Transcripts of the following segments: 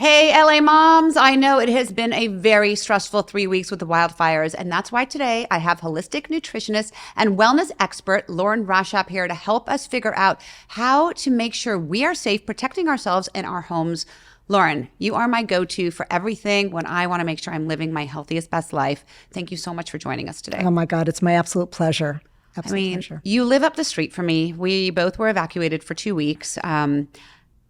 Hey, LA moms, I know it has been a very stressful 3 weeks with the wildfires, and that's why today I have holistic nutritionist and wellness expert Lauren Rashap here to help us figure out how to make sure we are safe protecting ourselves and our homes. Lauren, you are my go-to for everything when I want to make sure I'm living my healthiest, best life. Thank you so much for joining us today. Oh my God, it's my absolute pleasure. Absolute pleasure. You live up the street from me. We both were evacuated for 2 weeks.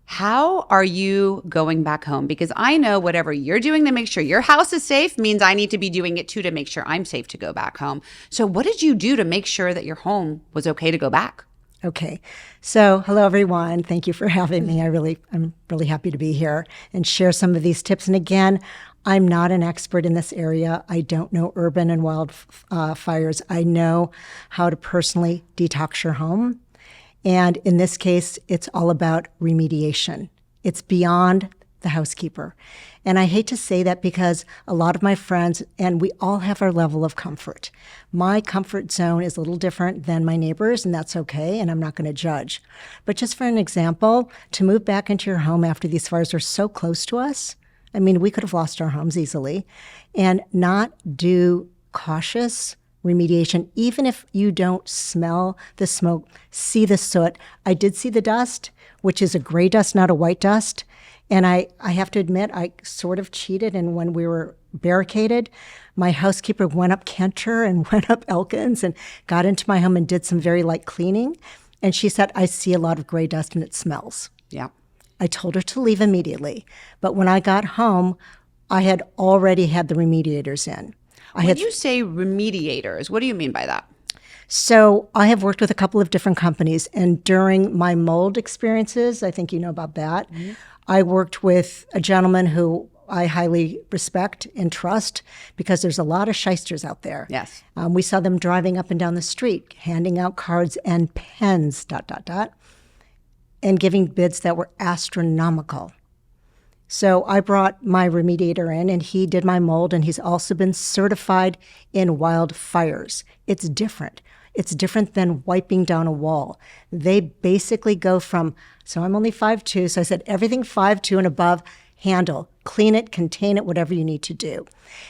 How are you going back home? Because I know whatever you're doing to make sure your house is safe means I need to be doing it too to make sure I'm safe to go back home. So what did you do to make sure that your home was okay to go back? Okay. So hello, everyone. Thank you for having me. I'm really happy to be here and share some of these tips. And again, I'm not an expert in this area. I don't know urban and wildfires. I know how to personally detox your home. And in this case, it's all about remediation. It's beyond the housekeeper. And I hate to say that because a lot of my friends, and we all have our level of comfort. My comfort zone is a little different than my neighbors, and that's okay, and I'm not going to judge. But just for an example, to move back into your home after these fires are so close to us, I mean, we could have lost our homes easily, and not do cautious remediation, even if you don't smell the smoke, see the soot. I did see the dust, which is a gray dust, not a white dust. And I have to admit, I sort of cheated. And when we were barricaded, my housekeeper went up Kenter and went up Elkins and got into my home and did some very light cleaning. And she said, I see a lot of gray dust and it smells. Yeah. I told her to leave immediately. But when I got home, I had already had the remediators in. When you say remediators, what do you mean by that? So I have worked with a couple of different companies, and during my mold experiences, I think you know about that, I worked with a gentleman who I highly respect and trust because there's a lot of shysters out there. Yes. We saw them driving up and down the street, handing out cards and pens, ... and giving bids that were astronomical. So I brought my remediator in, and he did my mold, and he's also been certified in wildfires. It's different. It's different than wiping down a wall. They basically go from, so I'm only 5'2", so I said everything 5'2" and above, handle, clean it, contain it, whatever you need to do.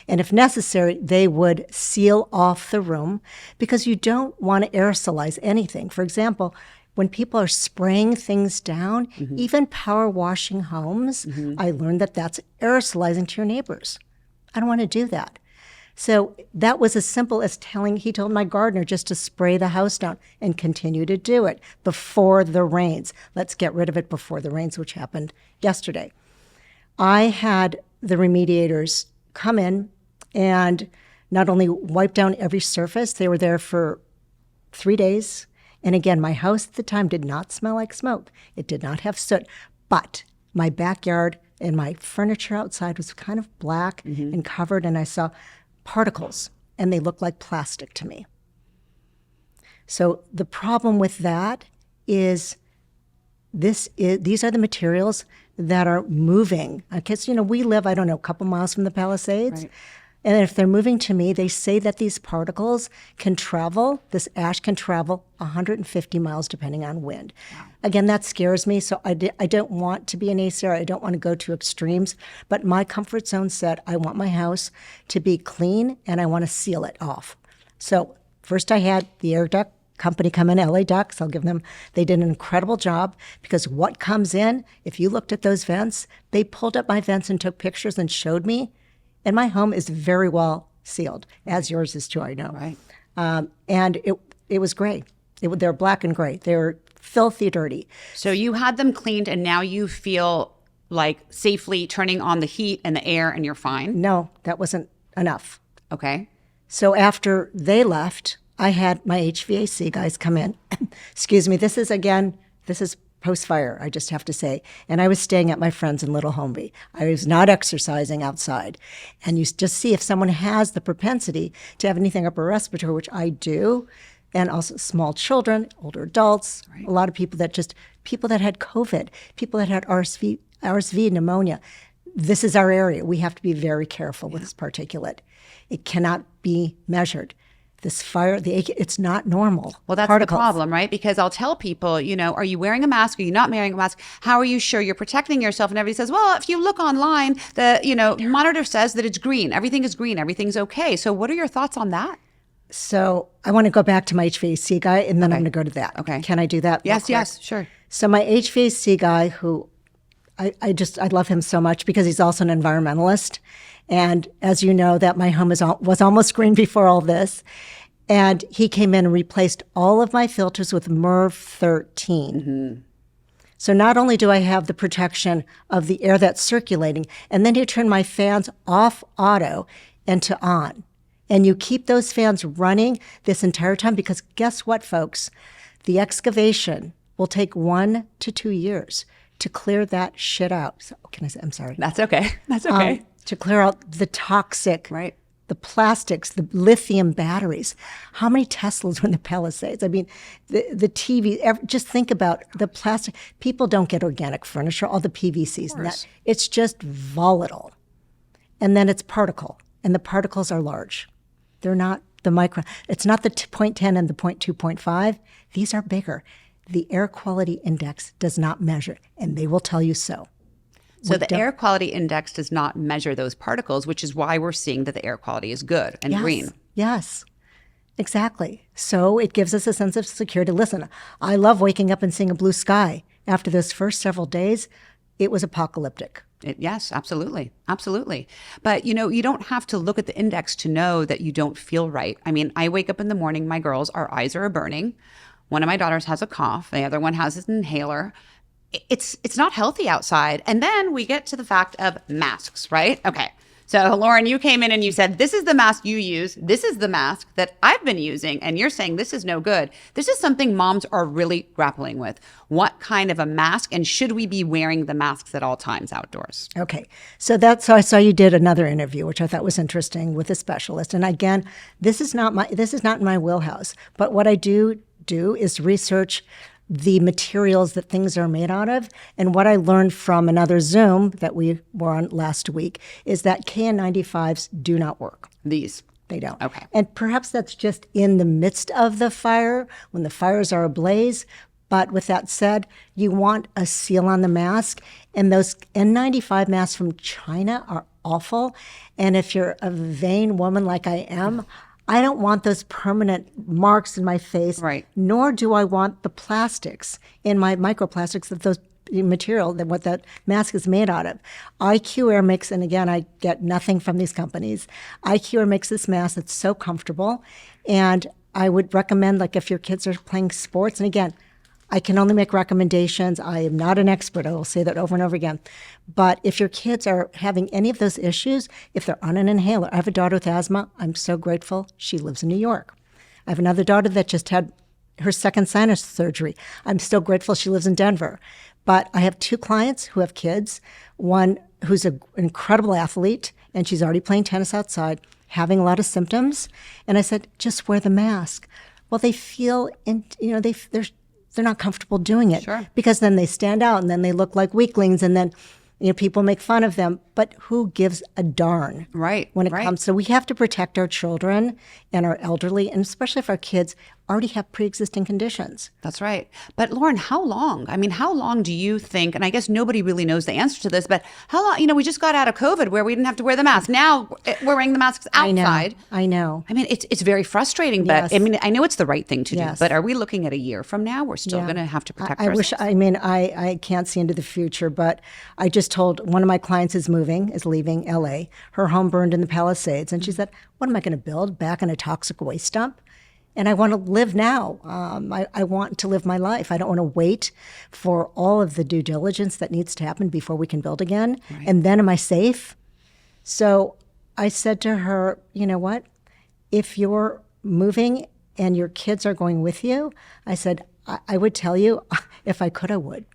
And if necessary, they would seal off the room because you don't want to aerosolize anything. For example, when people are spraying things down, even power washing homes, I learned that that's aerosolizing to your neighbors. I don't want to do that. So that was as simple as he told my gardener just to spray the house down and continue to do it before the rains. Let's get rid of it before the rains, which happened yesterday. I had the remediators come in and not only wipe down every surface, they were there for 3 days. And again, my house at the time did not smell like smoke. It did not have soot, but my backyard and my furniture outside was kind of black and covered, and I saw particles, and they looked like plastic to me. So the problem with that is these are the materials that are moving. Because, we live, I don't know, a couple miles from the Palisades. Right. And if they're moving to me, they say that these particles can travel, this ash can travel 150 miles depending on wind. Wow. Again, that scares me, so I don't want to be an naysayer. I don't want to go to extremes. But my comfort zone said I want my house to be clean and I want to seal it off. So first I had the air duct company come in, LA Ducts. I'll give them, they did an incredible job because what comes in, if you looked at those vents, they pulled up my vents and took pictures and showed me. And my home is very well sealed, as yours is too, I know. Right. And it was gray. They're black and gray. They're filthy dirty. So you had them cleaned, and now you feel like safely turning on the heat and the air, and you're fine? No, that wasn't enough. Okay. So after they left, I had my HVAC guys come in. Excuse me. This is post-fire, I just have to say. And I was staying at my friend's in Little Homeby. I was not exercising outside. And you just see if someone has the propensity to have anything upper respiratory, which I do, and also small children, older adults, right. A lot of people that had COVID, people that had RSV, pneumonia. This is our area. We have to be very careful with this particulate. It cannot be measured. this fire, it's not normal. Well, that's particles. the problem, right? Because I'll tell people, are you wearing a mask? Are you not wearing a mask? How are you sure you're protecting yourself? And everybody says, well, if you look online, the monitor says that it's green. Everything is green. Everything's okay. So what are your thoughts on that? So I want to go back to my HVAC guy, and then I'm going to go to that. Okay. Can I do that? Yes, sure. So my HVAC guy, who I love him so much because he's also an environmentalist. And as you know, that my home was almost green before all this. And he came in and replaced all of my filters with MERV 13. Mm-hmm. So not only do I have the protection of the air that's circulating, and then he turned my fans off auto and to on. And you keep those fans running this entire time because guess what, folks? The excavation will take 1 to 2 years to clear that shit out. So, can I say, I'm sorry. That's okay. That's okay. To clear out the toxic, Right. the plastics, the lithium batteries. How many Teslas were in the Palisades? I mean, the TV, just think about the plastic. People don't get organic furniture, all the PVCs. And it's just volatile. And then it's particle, and the particles are large. They're not the micron. It's not the 0.10 and the 0.2.5. These are bigger. The air quality index does not measure, and they will tell you so. So the air quality index does not measure those particles, which is why we're seeing that the air quality is good and green. Yes, exactly. So it gives us a sense of security. Listen, I love waking up and seeing a blue sky. After those first several days, it was apocalyptic. Yes, absolutely. Absolutely. But, you don't have to look at the index to know that you don't feel right. I mean, I wake up in the morning, my girls, our eyes are burning. One of my daughters has a cough. The other one has an inhaler. It's not healthy outside. And then we get to the fact of masks, right? Okay. So Lauren, you came in and you said, this is the mask you use. This is the mask that I've been using. And you're saying this is no good. This is something moms are really grappling with. What kind of a mask, and should we be wearing the masks at all times outdoors? Okay. So I saw you did another interview, which I thought was interesting, with a specialist. And again, this is not in my wheelhouse. But what I do is research the materials that things are made out of. And what I learned from another Zoom that we were on last week is that KN95s do not work. These. They don't. Okay. And perhaps that's just in the midst of the fire, when the fires are ablaze. But with that said, you want a seal on the mask. And those N95 masks from China are awful. And if you're a vain woman like I am, I don't want those permanent marks in my face, right? Nor do I want the plastics in my microplastics that those material that what that mask is made out of. IQ Air makes, and again, I get nothing from these companies. IQ Air makes this mask that's so comfortable, and I would recommend, like, if your kids are playing sports, and again, I can only make recommendations. I am not an expert. I will say that over and over again. But if your kids are having any of those issues, if they're on an inhaler, I have a daughter with asthma. I'm so grateful. She lives in New York. I have another daughter that just had her second sinus surgery. I'm still grateful she lives in Denver. But I have 2 clients who have kids, one who's an incredible athlete, and she's already playing tennis outside, having a lot of symptoms. And I said, just wear the mask. Well, they feel, they're not comfortable doing it. Sure. Because then they stand out and then they look like weaklings and then people make fun of them. But who gives a darn when it comes? So we have to protect our children and our elderly, and especially if our kids already have pre-existing conditions. That's right. But Lauren, how long? I mean, how long do you think, and I guess nobody really knows the answer to this, but how long, we just got out of COVID where we didn't have to wear the mask. Now we're wearing the masks outside. I know. I mean, it's very frustrating, but Yes. I know it's the right thing to Yes. do, but are we looking at a year from now? We're still going to have to protect ourselves. I can't see into the future, but I just told one of my clients is leaving LA. Her home burned in the Palisades. And she said, what am I going to build back in a toxic waste dump? And I want to live now. I want to live my life. I don't want to wait for all of the due diligence that needs to happen before we can build again. Right. And then am I safe? So I said to her, you know what? If you're moving and your kids are going with you, I said, I would tell you, if I could, I would.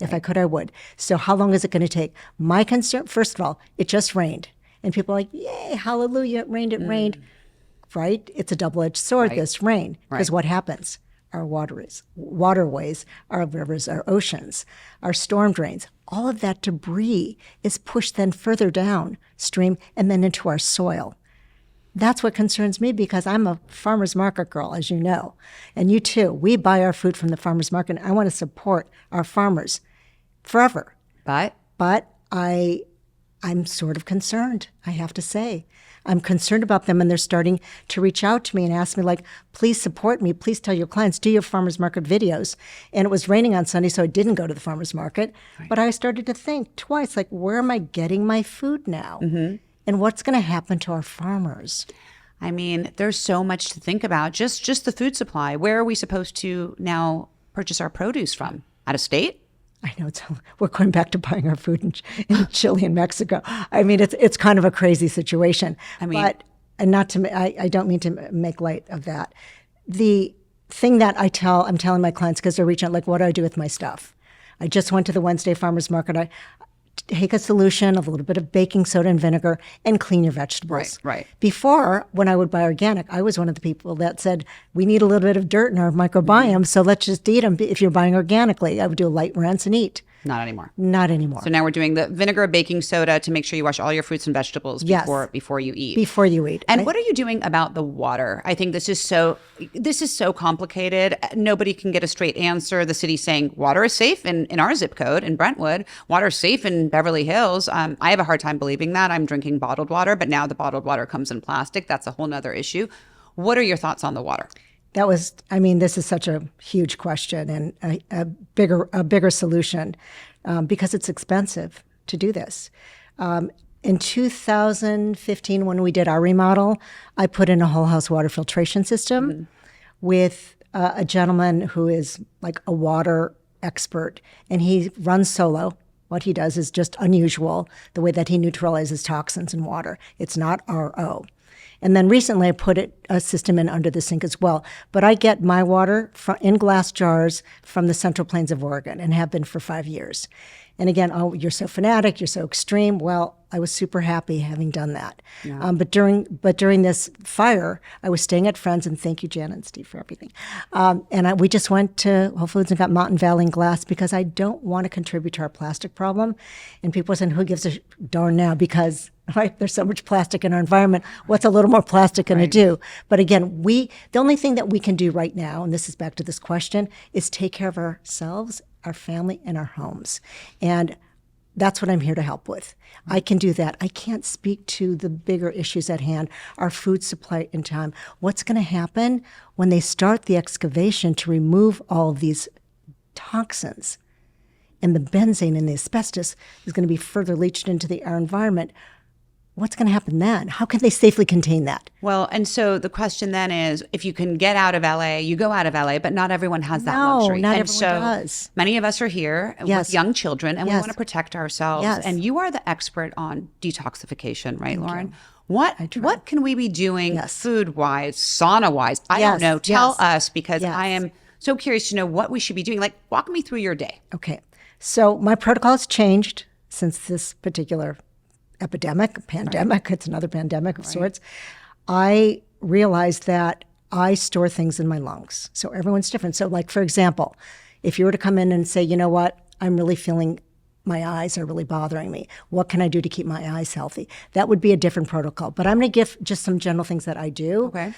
If I could, I would. So how long is it going to take? My concern, first of all, it just rained. And people are like, yay, hallelujah, it rained. Right? It's a double-edged sword, this rain. Because what happens? Our waterways, our rivers, our oceans, our storm drains, all of that debris is pushed then further downstream and then into our soil. That's what concerns me because I'm a farmer's market girl, as you know, and you too. We buy our food from the farmer's market. And I want to support our farmers forever. But I'm sort of concerned, I have to say. I'm concerned about them, and they're starting to reach out to me and ask me, like, please support me. Please tell your clients, do your farmer's market videos. And it was raining on Sunday, so I didn't go to the farmer's market. Right. But I started to think twice, like, where am I getting my food now? Mm-hmm. And what's going to happen to our farmers? I mean, there's so much to think about. Just the food supply. Where are we supposed to now purchase our produce from? Out of state? I know we're going back to buying our food in Chile and Mexico. I mean, it's kind of a crazy situation. I mean, I don't mean to make light of that. The thing that I'm telling my clients, because they're reaching out, like, what do I do with my stuff? I just went to the Wednesday farmers market. I take a solution of a little bit of baking soda and vinegar and clean your vegetables. Right. Before, when I would buy organic, I was one of the people that said, we need a little bit of dirt in our microbiome, so let's just eat them. If you're buying organically, I would do a light rinse and eat. Not anymore. Not anymore. So now we're doing the vinegar, baking soda to make sure you wash all your fruits and vegetables before you eat. Before you eat. And what are you doing about the water? I think this is so complicated. Nobody can get a straight answer. The city's saying water is safe in our zip code in Brentwood. Water is safe in Beverly Hills. I have a hard time believing that. I'm drinking bottled water, but now the bottled water comes in plastic. That's a whole nother issue. What are your thoughts on the water? This is such a huge question and a bigger solution because it's expensive to do this. In 2015, when we did our remodel, I put in a whole house water filtration system with a gentleman who is like a water expert, and he runs solo. What he does is just unusual, the way that he neutralizes toxins in water. It's not RO. And then recently I put a system in under the sink as well. But I get my water in glass jars from the Central Plains of Oregon and have been for 5 years. And again, oh, you're so fanatic, you're so extreme. Well, I was super happy having done that. Yeah. But during this fire, I was staying at friends, and thank you, Jan and Steve, for everything. We just went to Whole Foods and got Mountain Valley glass because I don't want to contribute to our plastic problem. And people are saying, who gives a darn now? Because there's so much plastic in our environment. What's a little more plastic going to do? But again, the only thing that we can do right now, and this is back to this question, is take care of ourselves, our family, and our homes. And that's what I'm here to help with. I can do that. I can't speak to the bigger issues at hand, our food supply in time. What's going to happen when they start the excavation to remove all of these toxins? And the benzene and the asbestos is going to be further leached into our environment. What's going to happen then? How can they safely contain that? Well, and so the question then is, if you can get out of LA, you go out of LA, but not everyone has that luxury. Not everyone does. Many of us are here with young children, and we want to protect ourselves. Yes. And you are the expert on detoxification, right, Lauren? What can we be doing food-wise, sauna-wise? I don't know. Tell us, because I am so curious to know what we should be doing. Like, walk me through your day. Okay. So my protocol has changed since this particular pandemic, it's another pandemic of sorts. I realized that I store things in my lungs. So everyone's different. So like, for example, if you were to come in and say, you know what, I'm really feeling my eyes are really bothering me. What can I do to keep my eyes healthy? That would be a different protocol. But I'm going to give just some general things that I do. Okay.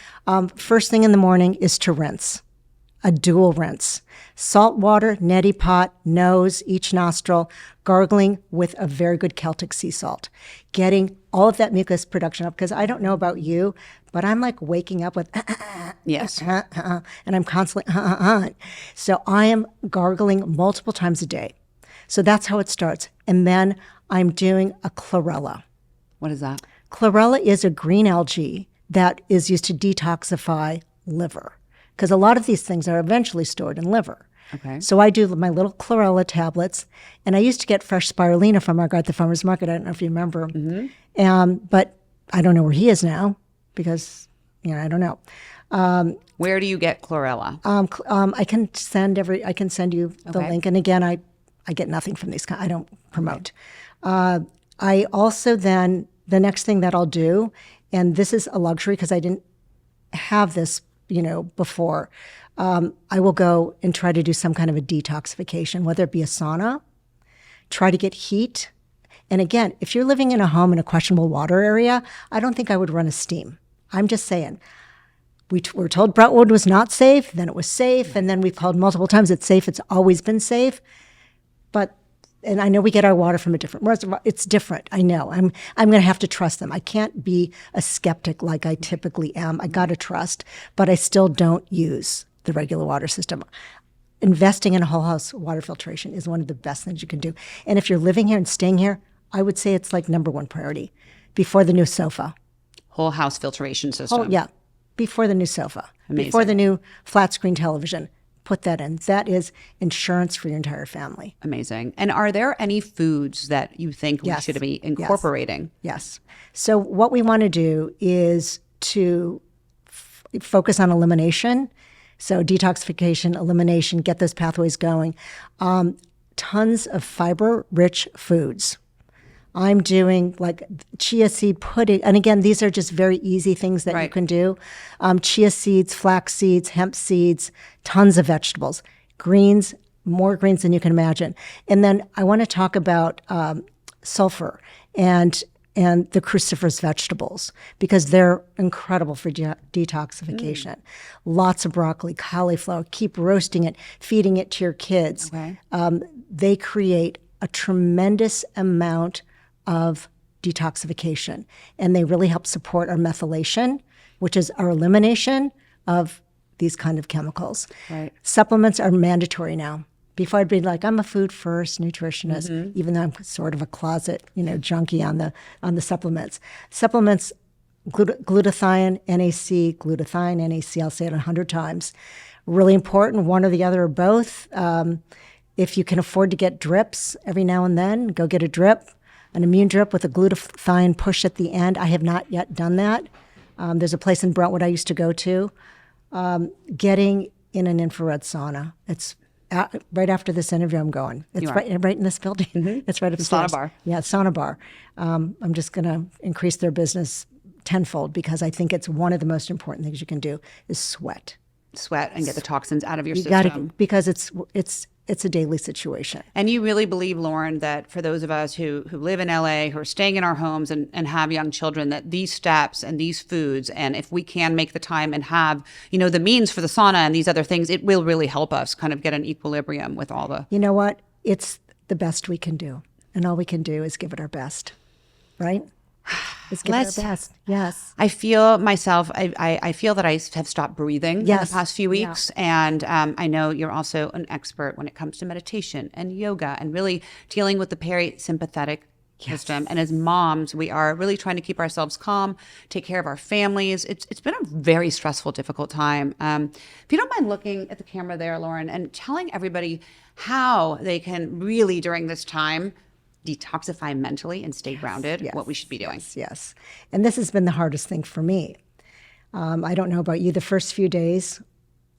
First thing in the morning is to rinse. A dual rinse. Salt water, neti pot, nose, each nostril, gargling with a very good Celtic sea salt. Getting all of that mucus production up, because I don't know about you, but I'm like waking up with yes, and I'm constantly So I am gargling multiple times a day. So that's how it starts. And then I'm doing a chlorella. What is that? Chlorella is a green algae that is used to detoxify liver, because a lot of these things are eventually stored in liver. Okay. So I do my little chlorella tablets, and I used to get fresh spirulina from our guy at the farmer's market. I don't know if you remember. Mm-hmm. But I don't know where he is now because, I don't know. Where do you get chlorella? I can send you the link. And again, I get nothing from these. I don't promote. I also then, the next thing that I'll do, and this is a luxury because I didn't have this before, I will go and try to do some kind of a detoxification, whether it be a sauna, try to get heat. And again, if you're living in a home in a questionable water area, I don't think I would run a steam. I'm just saying. We were told Brentwood was not safe, then it was safe, and then we've called multiple times it's safe. It's always been safe. And I know we get our water from a different reservoir. It's different. I know. I'm going to have to trust them. I can't be a skeptic like I typically am. I got to trust, but I still don't use the regular water system. Investing in a whole house water filtration is one of the best things you can do. And if you're living here and staying here, I would say it's like number one priority before the new sofa. Whole house filtration system. Oh, yeah. Before the new sofa. Amazing. Before the new flat screen television. Put that in. That is insurance for your entire family. Amazing. And are there any foods that you think we should be incorporating? Yes. So what we want to do is to focus on elimination. So detoxification, elimination, get those pathways going. Tons of fiber-rich foods. I'm doing like chia seed pudding. And again, these are just very easy things that you can do. Chia seeds, flax seeds, hemp seeds, tons of vegetables, greens, more greens than you can imagine. And then I want to talk about sulfur and the cruciferous vegetables because they're incredible for detoxification. Lots of broccoli, cauliflower, keep roasting it, feeding it to your kids. Okay. They create a tremendous amount of detoxification, and they really help support our methylation, which is our elimination of these kind of chemicals. Right. Supplements are mandatory now. Before I'd be like, I'm a food first nutritionist, even though I'm sort of a closet, junkie on the supplements. Supplements, glutathione, NAC, I'll say it 100 times. Really important, one or the other or both. If you can afford to get drips every now and then, go get a drip, an immune drip with a glutathione push at the end. I have not yet done that. There's a place in Brentwood I used to go to. Getting in an infrared sauna. It's right after this interview I'm going. It's right in this building. It's right upstairs. Sauna bar. Yeah, sauna bar. I'm just going to increase their business tenfold because I think it's one of the most important things you can do is sweat. Sweat and get the toxins out of your system. Got to, because it's a daily situation. And you really believe, Lauren, that for those of us who live in LA, who are staying in our homes and have young children, that these steps and these foods, and if we can make the time and have, the means for the sauna and these other things, it will really help us kind of get an equilibrium with all the... You know what? It's the best we can do. And all we can do is give it our best, right? Is give it our best. Yes. I feel myself, I feel that I have stopped breathing in the past few weeks. Yeah. And I know you're also an expert when it comes to meditation and yoga and really dealing with the parasympathetic system. And as moms, we are really trying to keep ourselves calm, take care of our families. It's been a very stressful, difficult time. If you don't mind looking at the camera there, Lauren, and telling everybody how they can really, during this time, detoxify mentally and stay grounded, what we should be doing. Yes. And this has been the hardest thing for me. I don't know about you. The first few days,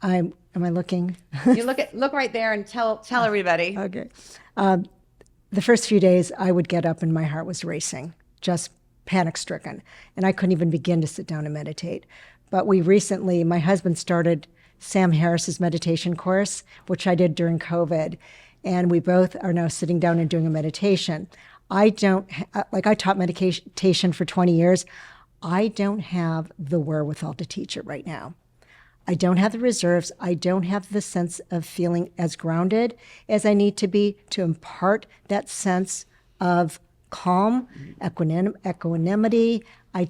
am I looking? You look right there and tell everybody. Okay. The first few days, I would get up and my heart was racing, just panic-stricken. And I couldn't even begin to sit down and meditate. But my husband started Sam Harris's meditation course, which I did during COVID. And we both are now sitting down and doing a meditation. I taught meditation for 20 years. I don't have the wherewithal to teach it right now. I don't have the reserves. I don't have the sense of feeling as grounded as I need to be to impart that sense of calm, equanimity. I'm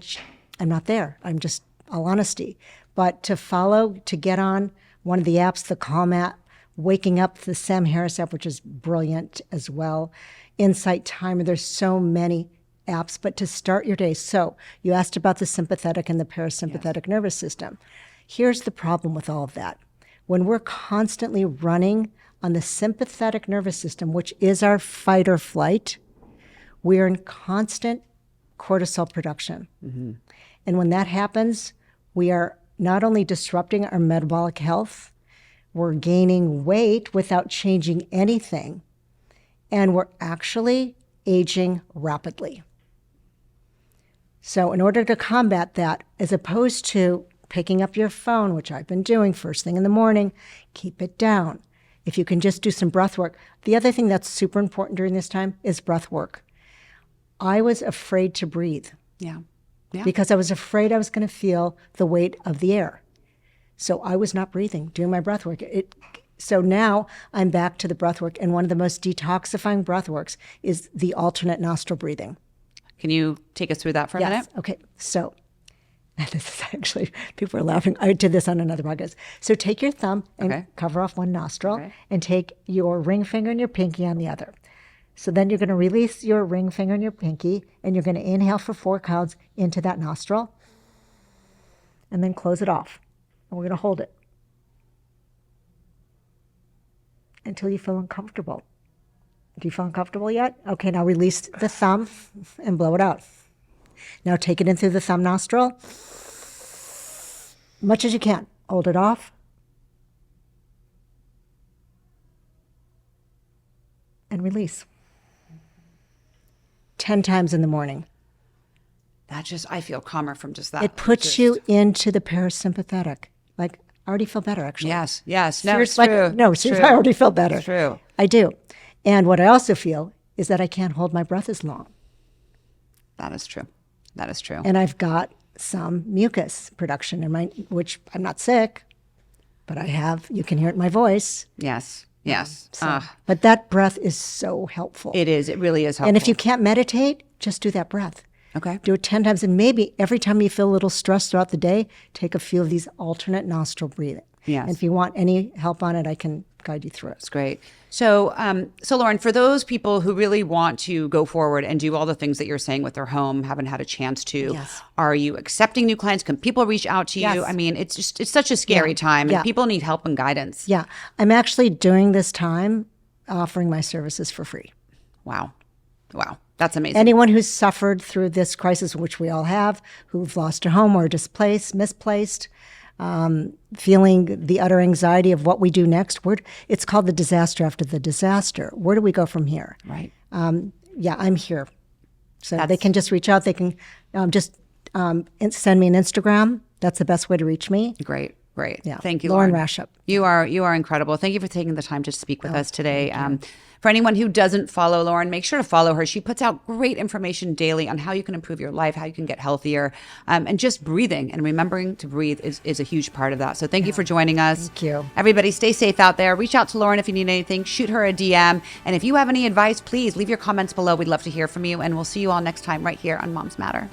not there. I'm just all honesty. But to get on one of the apps, the Calm app, waking up, the Sam Harris app, which is brilliant as well, Insight Timer, there's so many apps, but to start your day. So you asked about the sympathetic and the parasympathetic nervous system. Here's the problem with all of that. When we're constantly running on the sympathetic nervous system, which is our fight or flight, we're in constant cortisol production. And when that happens, we are not only disrupting our metabolic health, we're gaining weight without changing anything, and we're actually aging rapidly. So in order to combat that, as opposed to picking up your phone, which I've been doing first thing in the morning, keep it down. If you can just do some breath work. The other thing that's super important during this time is breath work. I was afraid to breathe. Yeah. because I was afraid I was going to feel the weight of the air. So I was not breathing during my breath work. So now I'm back to the breath work. And one of the most detoxifying breath works is the alternate nostril breathing. Can you take us through that for a minute? Okay. So this is actually, people are laughing. I did this on another podcast. So take your thumb and cover off one nostril and take your ring finger and your pinky on the other. So then you're going to release your ring finger and your pinky, and you're going to inhale for 4 counts into that nostril, and then close it off. And we're going to hold it until you feel uncomfortable. Do you feel uncomfortable yet? Okay, now release the thumb and blow it out. Now take it in through the thumb nostril, much as you can. Hold it off. And release. 10 times in the morning. I feel calmer from just that. It puts you into the parasympathetic. Like, I already feel better, actually. Yes. No, it's like, true. No, seriously, I already feel better. It's true. I do. And what I also feel is that I can't hold my breath as long. That is true. And I've got some mucus production in my, which I'm not sick, but I have, you can hear it in my voice. Yes. But that breath is so helpful. It is. It really is helpful. And if you can't meditate, just do that breath. Okay. Do it 10 times. And maybe every time you feel a little stressed throughout the day, take a few of these alternate nostril breathing. Yes. And if you want any help on it, I can guide you through it. That's great. So, Lauren, for those people who really want to go forward and do all the things that you're saying with their home, haven't had a chance to, are you accepting new clients? Can people reach out to you? I mean, it's such a scary time, and people need help and guidance. Yeah. I'm actually during this time offering my services for free. Wow. That's amazing. Anyone who's suffered through this crisis, which we all have, who've lost a home or displaced, misplaced, feeling the utter anxiety of what we do next. It's called the disaster after the disaster. Where do we go from here? Right. I'm here. So they can just reach out. They can just send me an Instagram. That's the best way to reach me. Great. Yeah. Thank you, Lauren Lauren. Rashup. You are incredible. Thank you for taking the time to speak with us today. For anyone who doesn't follow Lauren, make sure to follow her. She puts out great information daily on how you can improve your life, how you can get healthier, and just breathing and remembering to breathe is a huge part of that. So thank you for joining us. Thank you. Everybody stay safe out there. Reach out to Lauren if you need anything. Shoot her a DM. And if you have any advice, please leave your comments below. We'd love to hear from you. And we'll see you all next time right here on Moms Matter.